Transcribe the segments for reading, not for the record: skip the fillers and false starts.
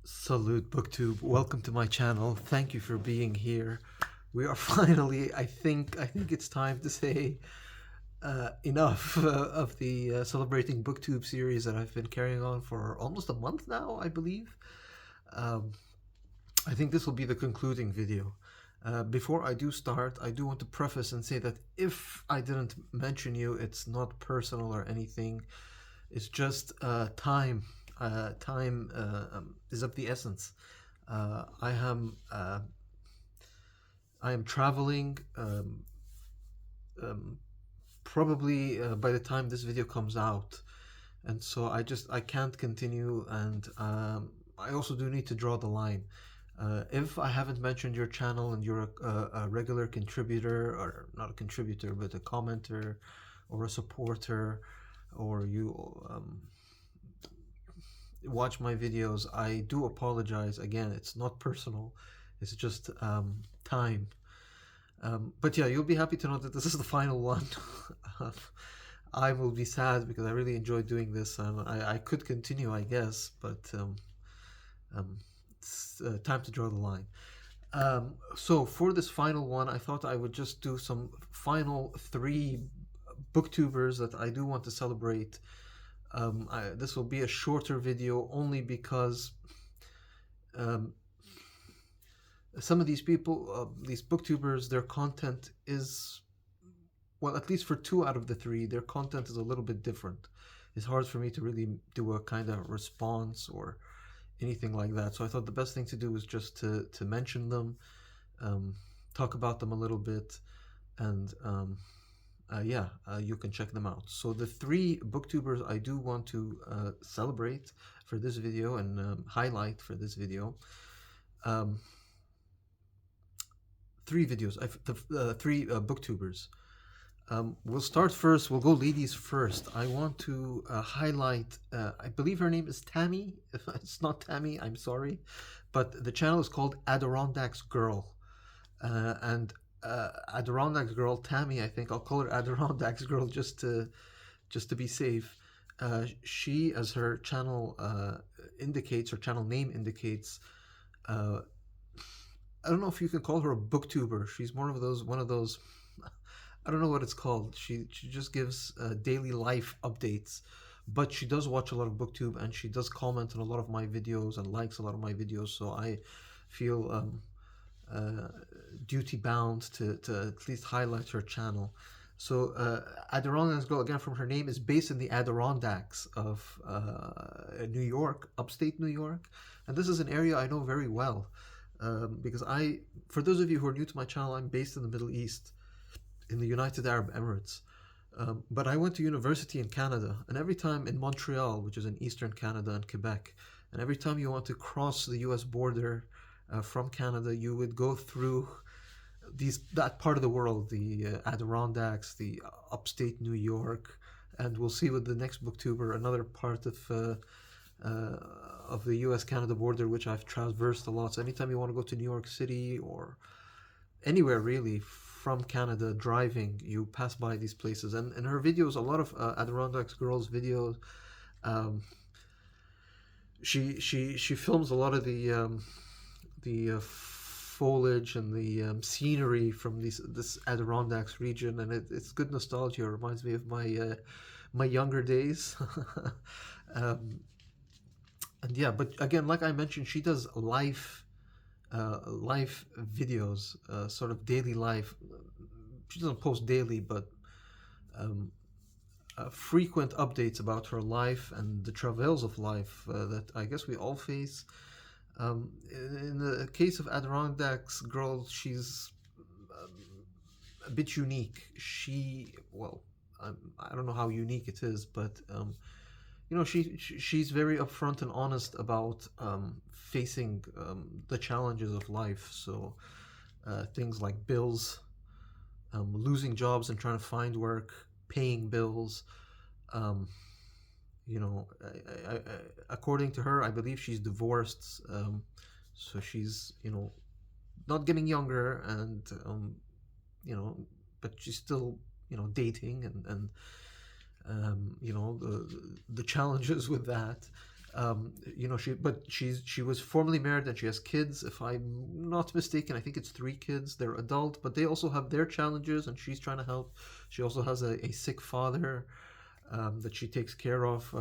Salute BookTube. Welcome to my channel. Thank you for being here. We are finally, I think it's time to say enough of the celebrating BookTube series that I've been carrying on for almost a month now, I believe. Um, I think this will be the concluding video. Before I do start, I do want to preface and say that if I didn't mention you, it's not personal or anything. It's just time is of the essence. Uh, I am uh, I am traveling. Um, Probably by the time this video comes out, and so I can't continue, and I also do need to draw the line. If I haven't mentioned your channel and you're a regular contributor, or not a contributor, but a commenter or a supporter, or you watch my videos, I do apologize. Again, it's not personal, it's just time. But yeah, you'll be happy to know that this is the final one. I will be sad because I really enjoyed doing this. I could continue, I guess, but it's time to draw the line. So for this final one, I thought I would just do some final three booktubers that I do want to celebrate. This will be a shorter video only because um, some of these people, these booktubers, their content is, well, at least for two out of the three, their content is a little bit different. It's hard for me to really do a kind of response or anything like that. So I thought the best thing to do was just to mention them, talk about them a little bit, and you can check them out. So the three booktubers I do want to celebrate for this video and highlight for this video. Three videos. Three booktubers. We'll start first. We'll go ladies first. I want to highlight. I believe her name is Tammy. If it's not Tammy, I'm sorry, but the channel is called Adirondacks Girl, and Adirondacks Girl Tammy. I think I'll call her Adirondacks Girl just to be safe. She, as her channel indicates, her channel name indicates. I don't know if you can call her a booktuber. She's more of those one of those. I don't know what it's called. She just gives daily life updates, but she does watch a lot of booktube and she does comment on a lot of my videos and likes a lot of my videos. So I feel uh, duty bound to at least highlight her channel. So Adirondacks Girl, again from her name, is based in the Adirondacks of New York, upstate New York, and this is an area I know very well because for those of you who are new to my channel, I'm based in the Middle East, in the United Arab Emirates. But I went to university in Canada, and every time in Montreal, which is in eastern Canada and Quebec, and every time you want to cross the US border from Canada, you would go through that part of the world, the Adirondacks, the upstate New York, and we'll see with the next booktuber another part of the US-Canada border, which I've traversed a lot. So anytime you want to go to New York City or anywhere really from Canada driving, you pass by these places. And in her videos, a lot of Adirondacks Girls videos, um, she films a lot of the foliage and the scenery from this Adirondacks region, and it's good nostalgia. It reminds me of my younger days. um, and yeah, but again, like I mentioned, she does life videos, sort of daily life. She doesn't post daily, but um, frequent updates about her life and the travails of life that I guess we all face. In the case of Adirondacks Girl, she's a bit unique. I don't know how unique it is, but she's very upfront and honest about facing the challenges of life. So things like bills, losing jobs and trying to find work, paying bills. Um, according to her, I believe she's divorced. So she's not getting younger, and you know, but she's still dating and the challenges with that. She was formerly married and she has kids. If I'm not mistaken, I think it's three kids. They're adult, but they also have their challenges, and she's trying to help. She also has a sick father that she takes care of.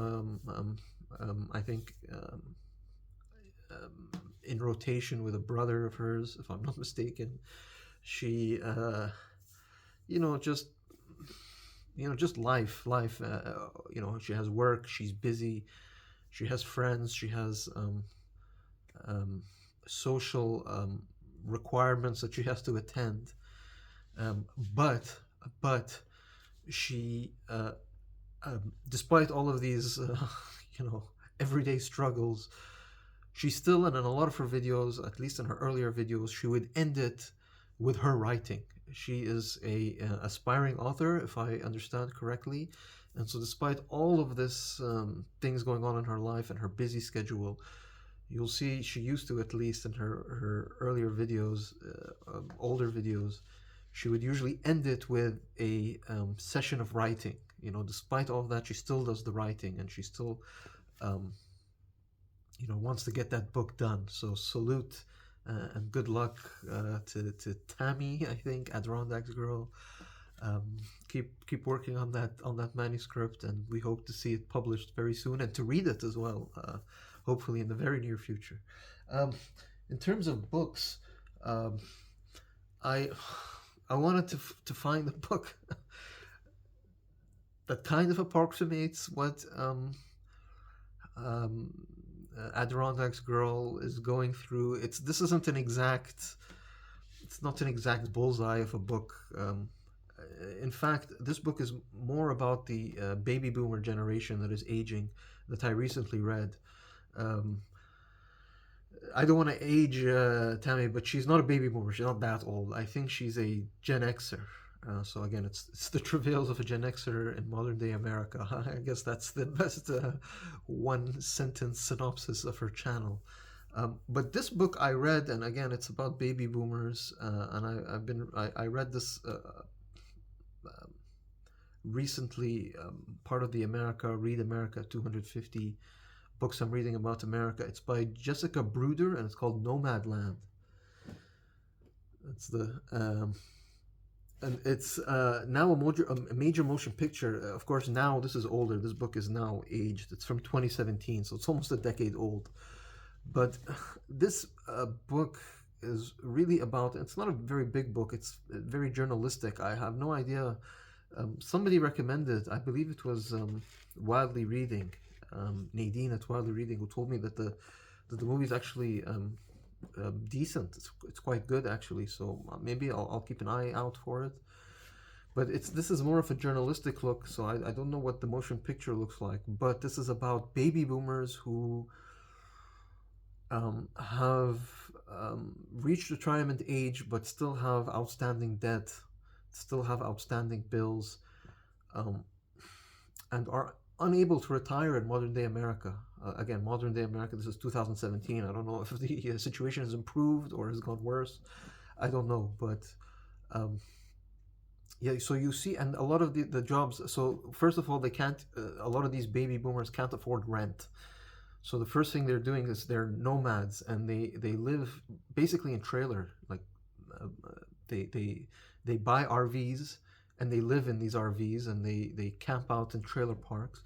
I think in rotation with a brother of hers, if I'm not mistaken. She, just just life. She has work. She's busy. She has friends. She has um, social requirements that she has to attend. Um, but but she, despite all of these, you know, everyday struggles, she still, and in a lot of her videos, at least in her earlier videos, she would end it with her writing. She is a aspiring author, if I understand correctly, and so despite all of this things going on in her life and her busy schedule, you'll see she used to, at least in her earlier videos, older videos, she would usually end it with a session of writing. Despite all of that, she still does the writing, and she still um, wants to get that book done. So salute and good luck to Tammy, I think, Adirondacks Girl. Keep working on that manuscript, and we hope to see it published very soon and to read it as well, hopefully in the very near future. Um, in terms of books, um, I I wanted to find a book that kind of approximates what um, Adirondack's Girl is going through. It's not an exact bullseye of a book. In fact, this book is more about the baby boomer generation that is aging, that I recently read. Um, I don't want to age Tammy, but she's not a baby boomer. She's not that old. I think she's a Gen Xer. So again, it's the travails of a Gen Xer in modern day America. I guess that's the best one sentence synopsis of her channel. But this book I read, and again, it's about baby boomers, and I read this recently, part of the Read America 250 books I'm reading about America. It's by Jessica Bruder, and it's called Nomadland. It's the and it's now a major motion picture. Of course, now this is older. This book is now aged. It's from 2017, so it's almost a decade old. But this book is really about. It's not a very big book. It's very journalistic. I have no idea. Somebody recommended. I believe it was Wildly Reading. Nadine at Wildly Reading, who told me that the movie is actually decent. It's quite good actually. So maybe I'll keep an eye out for it. But this is more of a journalistic look. So I don't know what the motion picture looks like. But this is about baby boomers who have reached retirement age, but still have outstanding debt, still have outstanding bills, and are unable to retire in modern day America. Again, modern day America, this is 2017. I don't know if the situation has improved or has gone worse. I don't know, but yeah, so you see, and a lot of the jobs, so first of all, they can't, a lot of these baby boomers can't afford rent. So the first thing they're doing is they're nomads, and they live basically in trailer. Like they buy RVs, and they live in these RVs, and they camp out in trailer parks.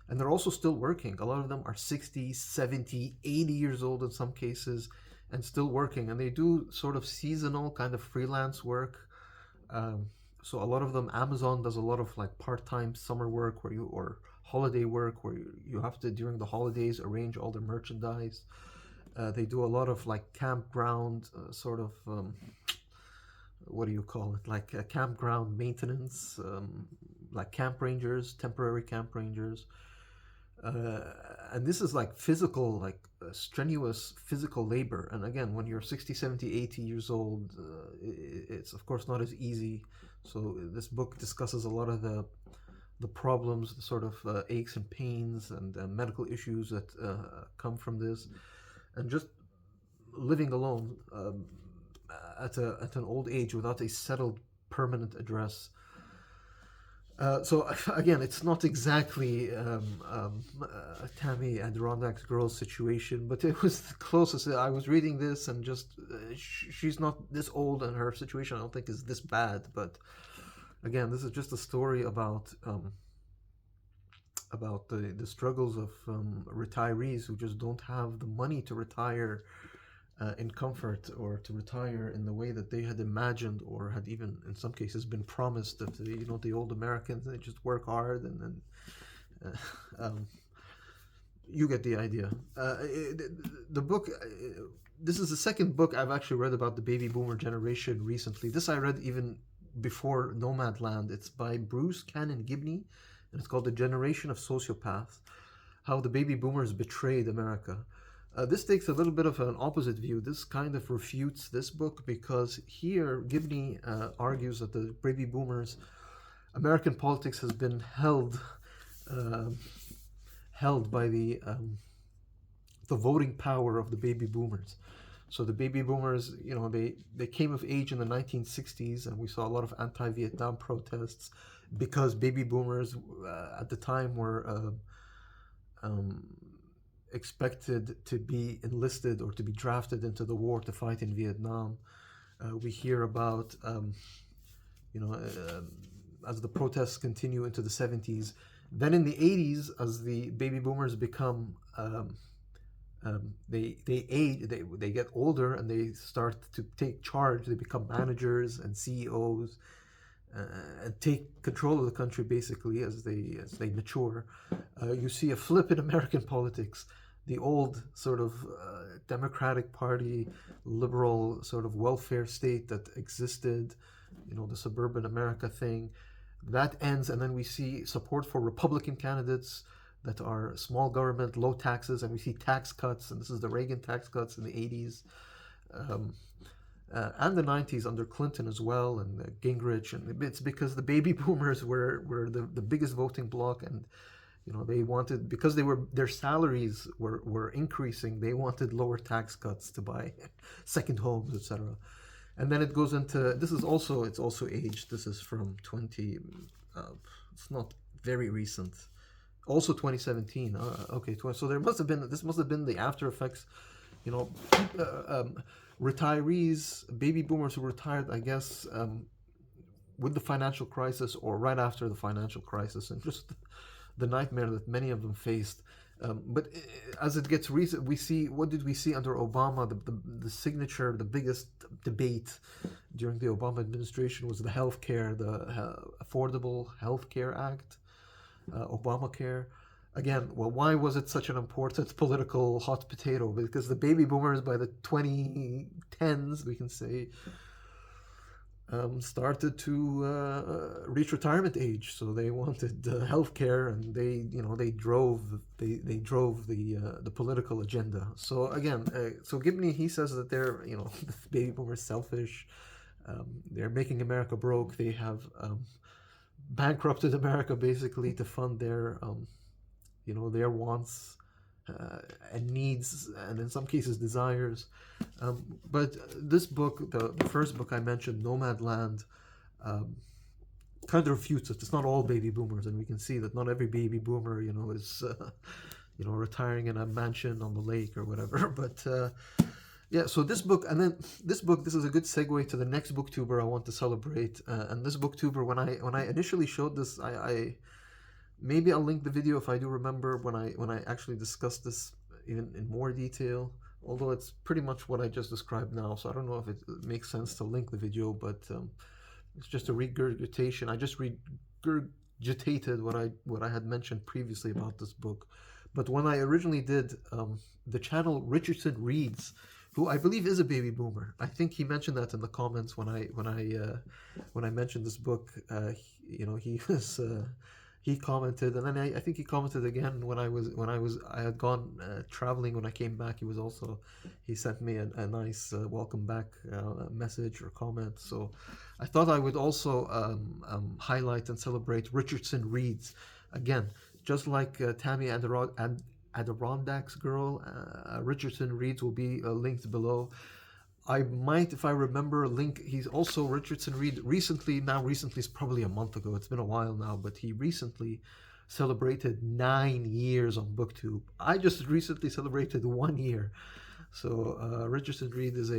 And they're also still working. A lot of them are 60, 70, 80 years old in some cases, and still working. And they do sort of seasonal kind of freelance work. So a lot of them, Amazon does a lot of like part-time summer work or holiday work where you have to, during the holidays, arrange all the merchandise. They do a lot of like campground sort of what do you call it, like campground maintenance, like camp rangers, temporary camp rangers. And this is like physical, like strenuous physical labor. And again, when you're 60, 70, 80 years old, it's of course not as easy. So this book discusses a lot of the problems, the sort of aches and pains and medical issues that come from this, and just living alone at an old age without a settled permanent address. So again, it's not exactly Tammy Adirondack's girl situation, but it was the closest. I was reading this and just she's not this old, and her situation I don't think is this bad. But again, this is just a story about the struggles of retirees who just don't have the money to retire in comfort, or to retire in the way that they had imagined, or had even in some cases been promised. That the old Americans, they just work hard, and then you get the idea. The book. This is the second book I've actually read about the baby boomer generation recently. This I read even before Nomadland. It's by Bruce Cannon Gibney, and it's called The Generation of Sociopaths: How the Baby Boomers Betrayed America. This takes a little bit of an opposite view. This kind of refutes this book, because here Gibney argues that the baby boomers, American politics has been uh, held by the voting power of the baby boomers. So the baby boomers, they came of age in the 1960s, and we saw a lot of anti-Vietnam protests because baby boomers at the time were um, expected to be enlisted or to be drafted into the war to fight in Vietnam. We hear about, you know, as the protests continue into the 70s. Then in the 80s, as the baby boomers become, they age, they get older, and they start to take charge. They become managers and CEOs, and take control of the country basically as they mature. You see a flip in American politics. The old sort of Democratic Party, liberal sort of welfare state that existed, the suburban America thing, that ends, and then we see support for Republican candidates that are small government, low taxes, and we see tax cuts, and this is the Reagan tax cuts in the 80s. Um, and the 90s under Clinton as well, and Gingrich, and it's because the baby boomers were the biggest voting bloc, and they wanted, because their salaries were increasing, they wanted lower tax cuts to buy second homes, etc. And then it goes into, it's also aged. This is from 20, it's not very recent, also 2017. Okay, so this must have been the after effects, retirees, baby boomers who retired, I guess, with the financial crisis or right after the financial crisis, and just the nightmare that many of them faced. But as it gets recent, what did we see under Obama? The signature, the biggest debate during the Obama administration was the Affordable Health Care Act, Obamacare. Again, well, why was it such an important political hot potato? Because the baby boomers by the 2010s, we can say, started to reach retirement age, so they wanted health care, and they drove the political agenda. So again, so Gibney, he says that they're the baby boomers selfish. They're making America broke. They have bankrupted America basically to fund their wants and needs, and in some cases desires. But this book, the first book I mentioned, Nomadland, kind of refutes it. It's not all baby boomers, and we can see that not every baby boomer, is retiring in a mansion on the lake or whatever. But yeah, so this book, this is a good segue to the next booktuber I want to celebrate. And this booktuber, when I initially showed this, I maybe I'll link the video if I do remember when I actually discussed this even in more detail. Although it's pretty much what I just described now, so I don't know if it makes sense to link the video, but it's just a regurgitation. I just regurgitated what I had mentioned previously about this book. But when I originally did the channel, Richardson Reads, who I believe is a baby boomer. I think he mentioned that in the comments when I mentioned this book. He was. He commented, and then I think he commented again when I had gone traveling. When I came back, he sent me a nice welcome back message or comment. So I thought I would also highlight and celebrate Richardson Reads. Again, just like Tammy Adirondack's girl, Richardson Reads will be linked below. I might, if I remember, link. He's also Richardson Reed recently. Now, recently is probably a month ago. It's been a while now, but he recently celebrated 9 years on BookTube. I just recently celebrated 1 year. So Richardson Reed is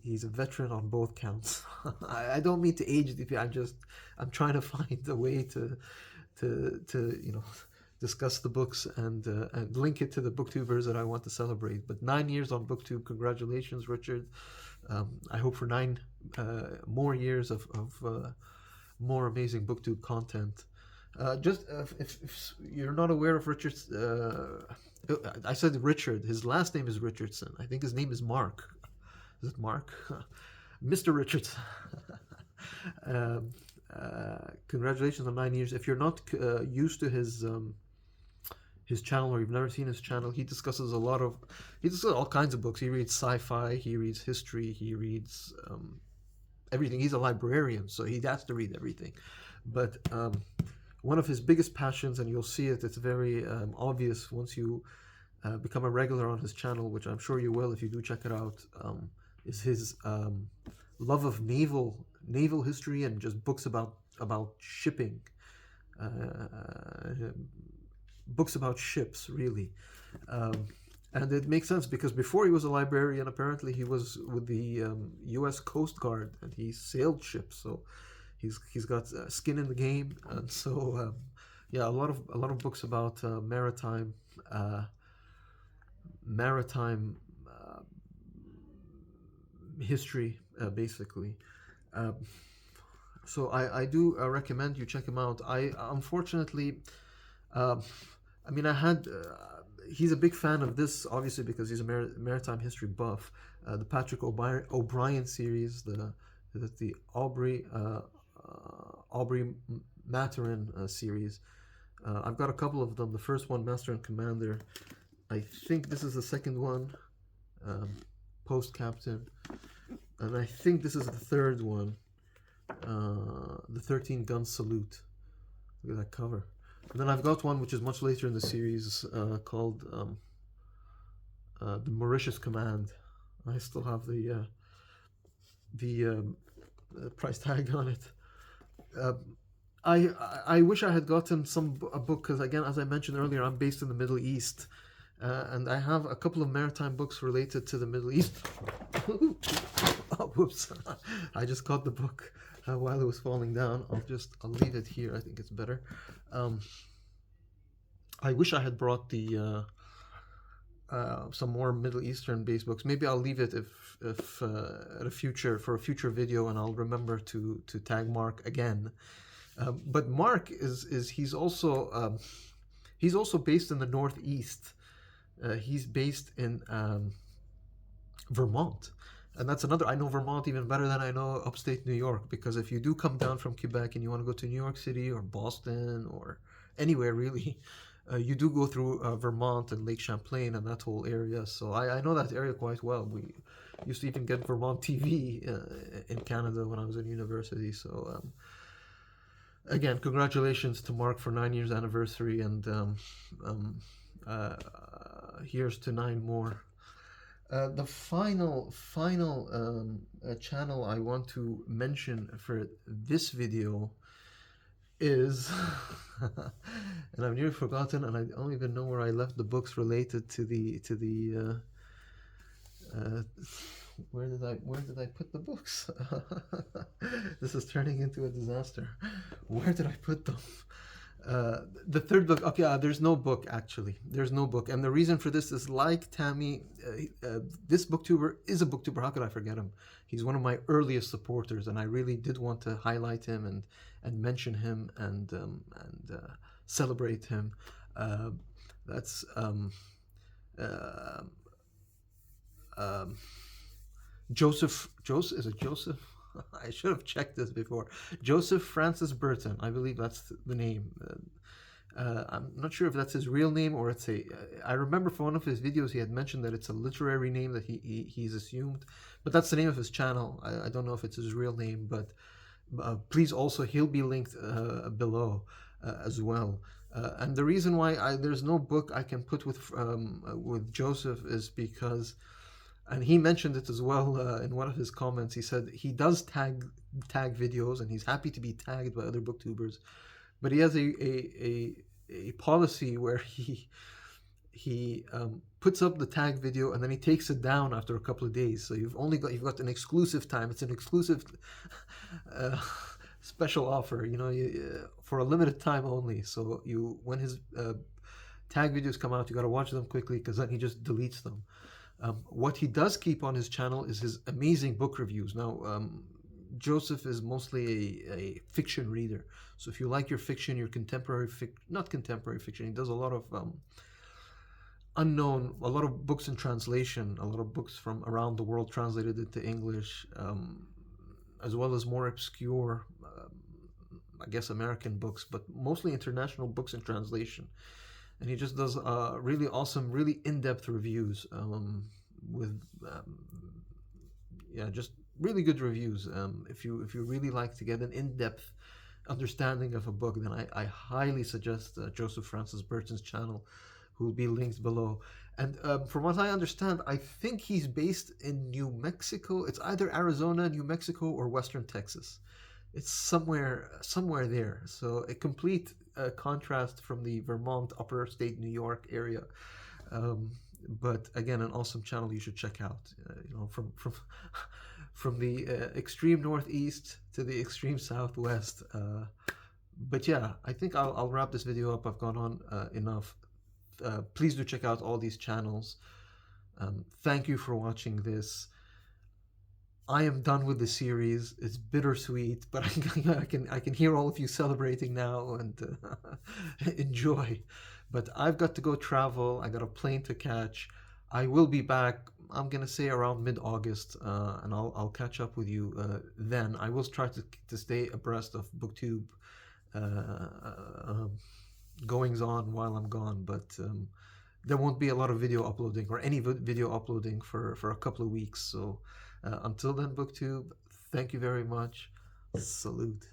he's a veteran on both counts. I don't mean to age DP. I'm trying to find a way to discuss the books and link it to the booktubers that I want to celebrate. But 9 years on BookTube, congratulations, Richard. I hope for 9 more years of more amazing BookTube content. Just if you're not aware of Richard's, I said Richard. His last name is Richardson. I think his name is Mark. Is it Mark? Mr. Richardson. Congratulations on 9 years. If you're not used to his channel, or you've never seen his channel, he discusses all kinds of books. He reads sci-fi, he reads history, he reads everything. He's a librarian, so he has to read everything. But one of his biggest passions, and you'll see it, it's very obvious once you become a regular on his channel, which I'm sure you will if you do check it out, is his love of naval history and just books about shipping, books about ships, really. And it makes sense because before he was a librarian, apparently he was with the U.S. Coast Guard and he sailed ships, so he's got skin in the game. And so yeah, a lot of books about maritime history, basically. So I do recommend you check him out. I unfortunately, I mean, he's a big fan of this, obviously, because he's a maritime history buff. The Patrick O'Brien series, the Aubrey Maturin series. I've got a couple of them. The first one, Master and Commander. I think this is the second one, Post Captain. And I think this is the third one, the 13 Gun Salute. Look at that cover. And then I've got one which is much later in the series called the Mauritius Command. I still have the price tag on it. I wish I had gotten a book, because again, as I mentioned earlier, I'm based in the Middle East, and I have a couple of maritime books related to the Middle East. Oh, whoops! I just caught the book while it was falling down. I'll leave it here. I think it's better. I wish I had brought some more Middle Eastern based books. Maybe I'll leave it if for a future video, and I'll remember to tag Mark again. But Mark he's also based in the Northeast. He's based in Vermont. And that's another, I know Vermont even better than I know upstate New York, because if you do come down from Quebec and you want to go to New York City or Boston or anywhere really, you do go through Vermont and Lake Champlain and that whole area. So I know that area quite well. We used to even get Vermont TV in Canada when I was in university. So again, congratulations to Mark for 9 years anniversary, and here's to 9 more. The final channel I want to mention for this video is, and I've nearly forgotten, and I don't even know where I left the books related to the where did I put the books? This is turning into a disaster. Where did I put them? The third book, okay, there's no book, actually. There's no book. And the reason for this is, like Tammy, this booktuber is a booktuber. How could I forget him? He's one of my earliest supporters, and I really did want to highlight him and mention him and celebrate him. That's Joseph, is it Joseph? I should have checked this before. Joseph Francis Burton, I believe that's the name. I'm not sure if that's his real name or it's I remember from one of his videos he had mentioned that it's a literary name that he's assumed, but that's the name of his channel. I don't know if it's his real name, but please also, he'll be linked below as well. And the reason why there's no book I can put with Joseph is because and he mentioned it as well in one of his comments. He said he does tag videos, and he's happy to be tagged by other booktubers, but he has a policy where he puts up the tag video and then he takes it down after a couple of days. So you've got an exclusive time. It's an exclusive uh, special offer. For a limited time only. So when his tag videos come out, you got to watch them quickly because then he just deletes them. What he does keep on his channel is his amazing book reviews. Now, Joseph is mostly a fiction reader. So if you like your fiction, your not contemporary fiction, he does a lot of a lot of books in translation, a lot of books from around the world translated into English, as well as more obscure, I guess, American books, but mostly international books in translation. And he just does really awesome, really in-depth reviews with, yeah, just really good reviews. If you really like to get an in-depth understanding of a book, then I highly suggest Joseph Francis Burton's channel, who will be linked below. And from what I understand, I think he's based in New Mexico. It's either Arizona, New Mexico, or Western Texas. It's somewhere there. So a complete contrast from the Vermont, upper state New York area. But again, an awesome channel you should check out. From the extreme northeast to the extreme southwest. But yeah, I think I'll wrap this video up. I've gone on enough. Please do check out all these channels. Thank you for watching this. I am done with the series. It's bittersweet, but I can hear all of you celebrating now, and enjoy. But I've got to go travel. I got a plane to catch. I will be back, I'm gonna say, around mid-August, and I'll catch up with you then. I will try to stay abreast of BookTube goings on while I'm gone, but there won't be a lot of video uploading or any video uploading for a couple of weeks. So until then, BookTube, thank you very much. Salute.